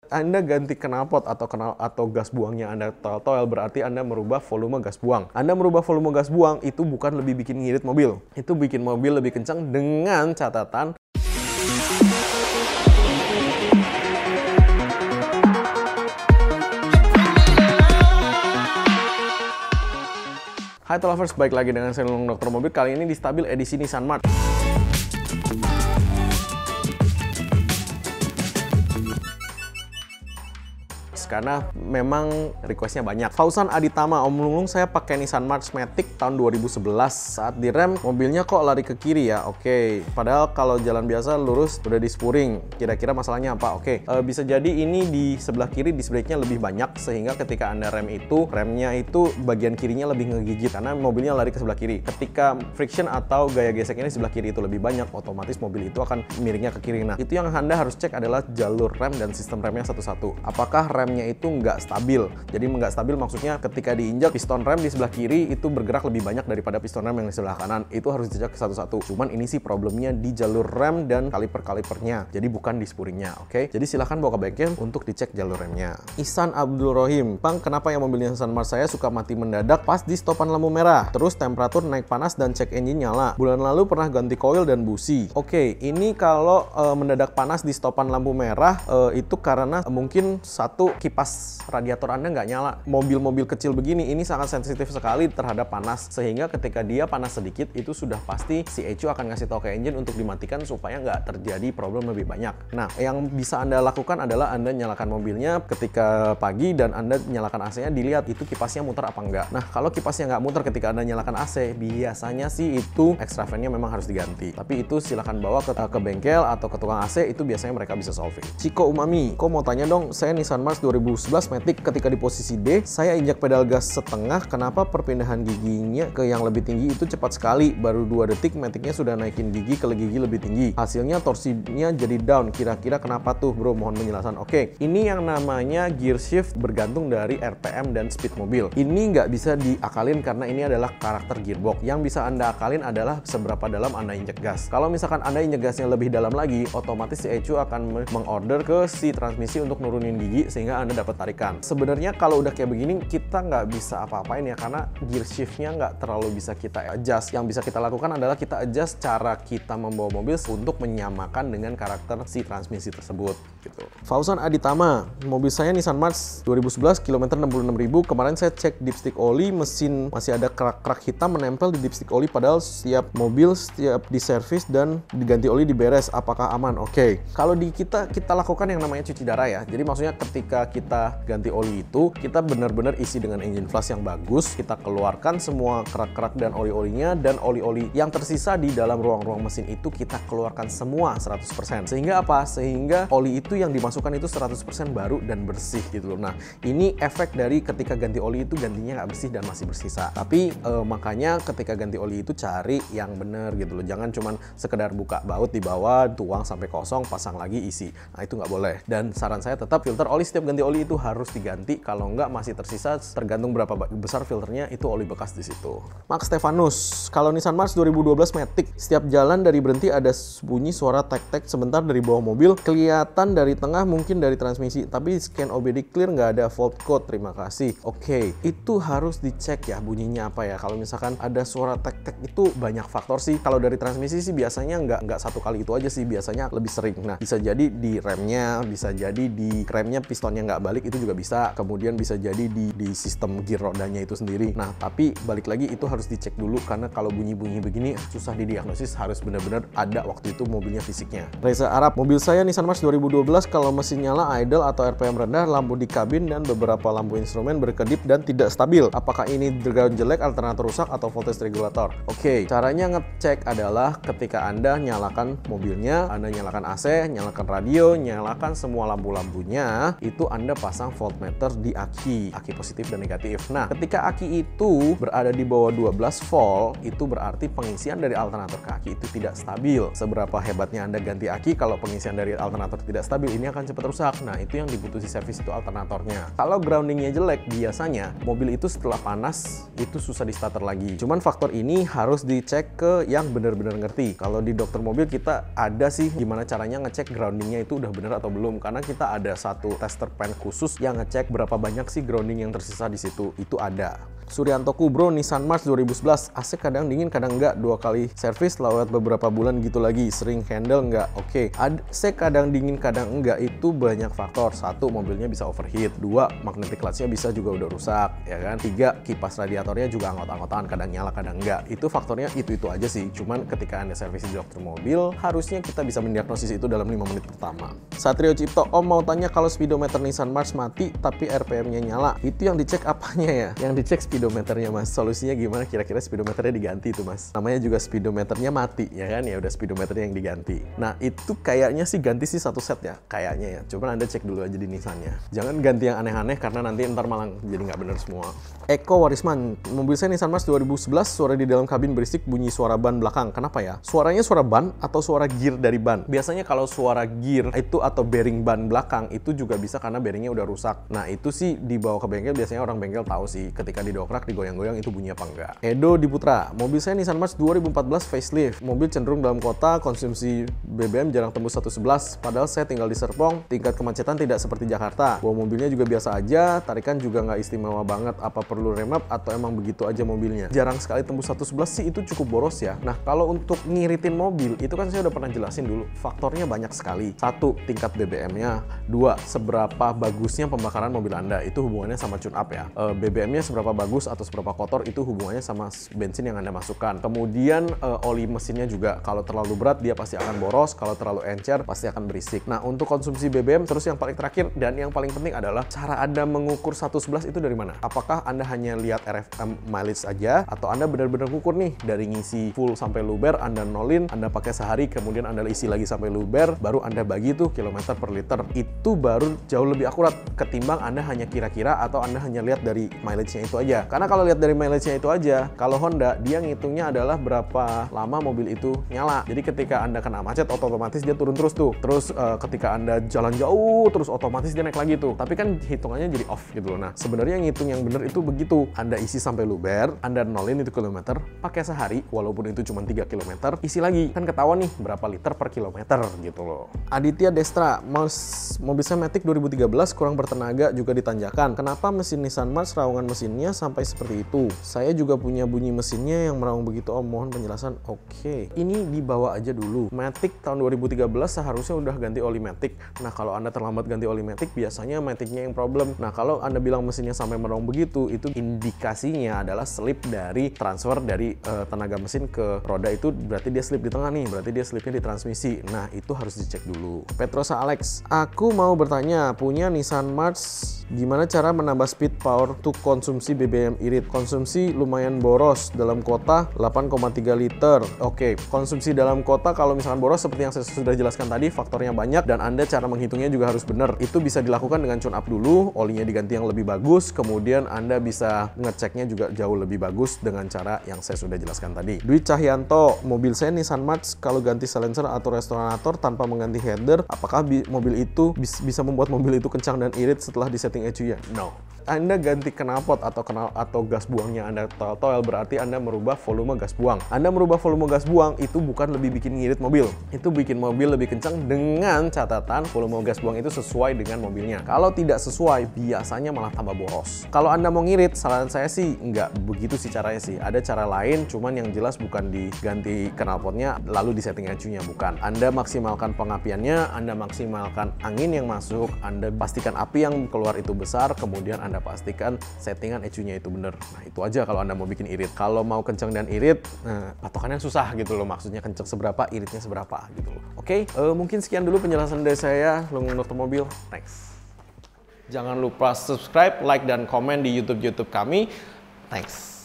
Anda ganti knalpot atau gas buangnya Anda toel-toel, berarti Anda merubah volume gas buang. Anda merubah volume gas buang itu bukan lebih bikin ngirit mobil. Itu bikin mobil lebih kencang dengan catatan Hai Lovers, balik lagi dengan saya Lulung Dokter Mobil. Kali ini di Stabil edisi Nissan March. Karena memang requestnya banyak. Fauzan Aditama, Om Lulung, saya pakai Nissan March Matic tahun 2011. Saat direm mobilnya kok lari ke kiri ya? Oke, padahal kalau jalan biasa lurus udah di spuring. Kira-kira masalahnya apa? Oke, bisa jadi ini di sebelah kiri disc brake-nya lebih banyak, sehingga ketika Anda rem itu, remnya itu bagian kirinya lebih ngegigit karena mobilnya lari ke sebelah kiri. Ketika friction atau gaya gesek ini sebelah kiri itu lebih banyak, otomatis mobil itu akan miringnya ke kiri. Nah, itu yang Anda harus cek adalah jalur rem dan sistem remnya satu-satu. Apakah remnya itu nggak stabil? Jadi nggak stabil maksudnya ketika diinjak piston rem di sebelah kiri itu bergerak lebih banyak daripada piston rem yang di sebelah kanan. Itu harus dicek satu-satu. Cuman ini sih problemnya di jalur rem dan kaliper-kalipernya. Jadi bukan di spuringnya, oke? Jadi silahkan bawa ke bengkel untuk dicek jalur remnya. Ihsan Abdul Rohim, Bang, kenapa yang mobilnya Nissan March saya suka mati mendadak pas di stopan lampu merah? Terus temperatur naik panas dan cek engine nyala. Bulan lalu pernah ganti koil dan busi. Oke, ini kalau mendadak panas di stopan lampu merah itu karena mungkin satu kipas radiator Anda nggak nyala. Mobil-mobil kecil begini ini sangat sensitif sekali terhadap panas, sehingga ketika dia panas sedikit itu sudah pasti si ECU akan ngasih tahu ke engine untuk dimatikan supaya nggak terjadi problem lebih banyak. Nah, yang bisa Anda lakukan adalah Anda nyalakan mobilnya ketika pagi dan Anda nyalakan AC-nya, dilihat itu kipasnya muter apa enggak. Nah, kalau kipasnya nggak muter ketika Anda nyalakan AC, biasanya sih itu extra fan-nya memang harus diganti. Tapi itu silahkan bawa ke bengkel atau ke tukang AC, itu biasanya mereka bisa solving. Ciko Umami, kok mau tanya dong, saya Nissan March 2011 Matic, ketika di posisi D, saya injak pedal gas setengah, kenapa perpindahan giginya ke yang lebih tinggi itu cepat sekali? Baru 2 detik Maticnya sudah naikin gigi ke gigi lebih tinggi. Hasilnya torsinya jadi down. Kira-kira kenapa tuh, bro? Mohon penjelasan. Oke, ini yang namanya gear shift bergantung dari RPM dan speed mobil. Ini nggak bisa diakalin karena ini adalah karakter gearbox. Yang bisa Anda akalin adalah seberapa dalam Anda injek gas. Kalau misalkan Anda injek gasnya lebih dalam lagi, otomatis si ECU akan mengorder ke si transmisi untuk nurunin gigi sehingga Anda dapat tarikan. Sebenarnya kalau udah kayak begini kita nggak bisa apa-apain ya, karena gear shiftnya nggak terlalu bisa kita adjust. Yang bisa kita lakukan adalah kita adjust cara kita membawa mobil untuk menyamakan dengan karakter si transmisi tersebut gitu. Fauzan Aditama, mobil saya Nissan March 2011 kilometer 66.000. Kemarin saya cek dipstick oli, mesin masih ada kerak-kerak hitam menempel di dipstick oli, padahal setiap mobil setiap diservis dan diganti oli diberes. Apakah aman? Oke. Kalau di kita lakukan yang namanya cuci darah ya. Jadi maksudnya ketika kita ganti oli itu, kita benar-benar isi dengan engine flush yang bagus, kita keluarkan semua kerak-kerak dan oli-olinya, dan oli-oli yang tersisa di dalam ruang-ruang mesin itu kita keluarkan semua 100%. Sehingga apa? Sehingga oli itu yang dimasukkan itu 100% baru dan bersih gitu loh. Nah, ini efek dari ketika ganti oli itu gantinya nggak bersih dan masih bersisa. Tapi makanya ketika ganti oli itu cari yang bener gitu loh. Jangan cuman sekedar buka baut di bawah, tuang sampai kosong, pasang lagi isi. Nah, itu nggak boleh. Dan saran saya tetap filter oli setiap ganti oli itu harus diganti. Kalau nggak masih tersisa, tergantung berapa besar filternya, itu oli bekas di situ. Max Stefanus, kalau Nissan March 2012 Matic, setiap jalan dari berhenti ada bunyi suara tek-tek sebentar dari bawah mobil, kelihatan dari tengah mungkin dari transmisi, tapi scan OBD clear nggak ada fault code, terima kasih. Oke, itu harus dicek ya bunyinya apa ya. Kalau misalkan ada suara tek-tek itu banyak faktor sih. Kalau dari transmisi sih biasanya nggak satu kali itu aja sih, biasanya lebih sering. Nah, bisa jadi di remnya, bisa jadi di remnya pistonnya nggak balik, itu juga bisa. Kemudian bisa jadi di sistem gear rodanya itu sendiri. Nah, tapi balik lagi itu harus dicek dulu, karena kalau bunyi-bunyi begini susah didiagnosis, harus benar-benar ada waktu itu mobilnya fisiknya. Reza Arab, mobil saya Nissan March 2012 kalau mesin nyala idle atau RPM rendah, lampu di kabin dan beberapa lampu instrumen berkedip dan tidak stabil. Apakah ini ground jelek, alternator rusak, atau voltage regulator? Oke, caranya ngecek adalah ketika Anda nyalakan mobilnya, Anda nyalakan AC, nyalakan radio, nyalakan semua lampu-lampunya, itu itu Anda pasang voltmeter di aki positif dan negatif. Nah, ketika aki itu berada di bawah 12 volt, itu berarti pengisian dari alternator ke aki itu tidak stabil. Seberapa hebatnya Anda ganti aki, kalau pengisian dari alternator tidak stabil, ini akan cepat rusak. Nah, itu yang dibutuhkan servis itu alternatornya. Kalau groundingnya jelek, biasanya mobil itu setelah panas itu susah di starter lagi. Cuman faktor ini harus dicek ke yang benar-benar ngerti. Kalau di dokter mobil kita ada sih gimana caranya ngecek groundingnya itu udah bener atau belum, karena kita ada satu tester pen khusus yang ngecek berapa banyak sih grounding yang tersisa di situ. Itu ada. Suryanto Kubro, Nissan March 2011, AC kadang dingin kadang enggak, 2 kali servis lewat beberapa bulan gitu lagi, sering handle enggak? Oke. AC kadang dingin kadang enggak itu banyak faktor. 1, mobilnya bisa overheat. 2, magnetic clutch-nya bisa juga udah rusak, ya kan? 3, kipas radiatornya juga anggot-anggotan, kadang nyala kadang enggak. Itu faktornya itu aja sih. Cuman ketika Anda servis di dokter mobil, harusnya kita bisa mendiagnosis itu dalam 5 menit pertama. Satrio Cipto, Om mau tanya kalau speedometer Nissan March mati tapi RPM-nya nyala, itu yang dicek apanya ya? Yang dicek speedometernya, Mas. Solusinya gimana? Kira-kira speedometernya diganti tuh, Mas. Namanya juga speedometernya mati, ya kan? Ya udah speedometernya yang diganti. Nah, itu kayaknya sih ganti sih satu set ya, kayaknya ya. Cuman Anda cek dulu aja di Nissan-nya. Jangan ganti yang aneh-aneh karena nanti ntar malah jadi nggak bener semua. Eko Warisman, mobil saya Nissan March 2011, suara di dalam kabin berisik, bunyi suara ban belakang. Kenapa ya? Suaranya suara ban atau suara gear dari ban? Biasanya kalau suara gear itu atau bearing ban belakang itu juga bisa karena bearingnya udah rusak. Nah, itu sih dibawa ke bengkel, biasanya orang bengkel tahu sih ketika didongkrak digoyang-goyang itu bunyi apa enggak. Edo Diputra, mobil saya Nissan March 2014 facelift. Mobil cenderung dalam kota, konsumsi BBM jarang tembus 111. Padahal saya tinggal di Serpong, tingkat kemacetan tidak seperti Jakarta. Bawa mobilnya juga biasa aja, tarikan juga nggak istimewa banget. Apa perlu remap atau emang begitu aja mobilnya? Jarang sekali tembus 111 sih, itu cukup boros ya. Nah, kalau untuk ngiritin mobil, itu kan saya udah pernah jelasin dulu. Faktornya banyak sekali. 1, tingkat BBM-nya. 2, seberapa bagusnya pembakaran mobil Anda. Itu hubungannya sama tune up ya. BBM-nya seberapa bagus atau seberapa kotor itu hubungannya sama bensin yang Anda masukkan. Kemudian oli mesinnya juga. Kalau terlalu berat dia pasti akan boros, kalau terlalu encer pasti akan berisik. Nah, untuk konsumsi BBM, terus yang paling terakhir dan yang paling penting adalah cara Anda mengukur 111 itu dari mana? Apakah Anda hanya lihat RFM mileage aja atau Anda benar-benar ngukur nih dari ngisi full sampai luber, Anda nolin, Anda pakai sehari, kemudian Anda isi lagi sampai luber, baru Anda bagi tuh kilometer per liter. Itu baru jauh lebih akurat ketimbang Anda hanya kira-kira atau Anda hanya lihat dari mileage-nya itu aja. Karena kalau lihat dari mileage-nya itu aja, kalau Honda dia ngitungnya adalah berapa lama mobil itu nyala. Jadi ketika Anda kena macet otomatis dia turun terus tuh. Terus ketika Anda jalan jauh terus otomatis dia naik lagi tuh. Tapi kan hitungannya jadi off gitu loh. Nah, sebenarnya ngitung yang bener itu begitu. Anda isi sampai luber, Anda nolin itu kilometer, pakai sehari walaupun itu cuma 3 km, isi lagi. Kan ketahuan nih berapa liter per kilometer gitu loh. Aditya Destra, mobil saya Matic 2013 kurang bertenaga juga ditanjakan. Kenapa mesin Nissan March raungan mesinnya sampai seperti itu? Saya juga punya bunyi mesinnya yang meraung begitu, Om. Mohon penjelasan. Oke. Ini dibawa aja dulu. Matic tahun 2013 seharusnya udah ganti oli Matic. Nah, kalau Anda terlambat ganti oli Matic, biasanya Maticnya yang problem. Nah, kalau Anda bilang mesinnya sampai meraung begitu, itu indikasinya adalah slip dari transfer dari tenaga mesin ke roda, itu berarti dia slip di tengah nih, berarti dia slipnya di transmisi. Nah, itu harus dicek dulu. Petrosa Alex, aku mau bertanya, punya Nissan March, gimana cara menambah speed power untuk konsumsi BBM irit? Konsumsi lumayan boros, dalam kota 8,3 liter. Oke, konsumsi dalam kota kalau misalkan boros seperti yang saya sudah jelaskan tadi, faktornya banyak dan Anda cara menghitungnya juga harus benar. Itu bisa dilakukan dengan tune up dulu, olinya diganti yang lebih bagus, kemudian Anda bisa ngeceknya juga jauh lebih bagus dengan cara yang saya sudah jelaskan tadi. Dwi Cahyanto, mobil saya Nissan March kalau ganti silencer atau restorator tanpa mengganti header, apakah mobil itu bisa membuat mobil itu kencang dan irit setelah disetting ECU-nya? No. Anda ganti knalpot atau gas buangnya Anda toel, berarti Anda merubah volume gas buang. Anda merubah volume gas buang itu bukan lebih bikin ngirit mobil. Itu bikin mobil lebih kencang dengan catatan volume gas buang itu sesuai dengan mobilnya. Kalau tidak sesuai, biasanya malah tambah boros. Kalau Anda mau ngirit, saran saya sih nggak begitu sih caranya sih. Ada cara lain, cuman yang jelas bukan diganti knalpotnya lalu disetting ECU-nya, bukan. Anda maksimalkan pengapiannya, Anda maksimalkan angin yang masuk, Anda pastikan api yang keluar itu besar, kemudian Anda pastikan settingan ECU-nya itu bener. Nah, itu aja kalau Anda mau bikin irit. Kalau mau kencang dan irit, patokannya susah gitu loh. Maksudnya kencang seberapa, iritnya seberapa gitu loh. Oke, mungkin sekian dulu penjelasan dari saya, Lungung Dokter Mobil. Thanks. Jangan lupa subscribe, like, dan komen di YouTube kami. Thanks.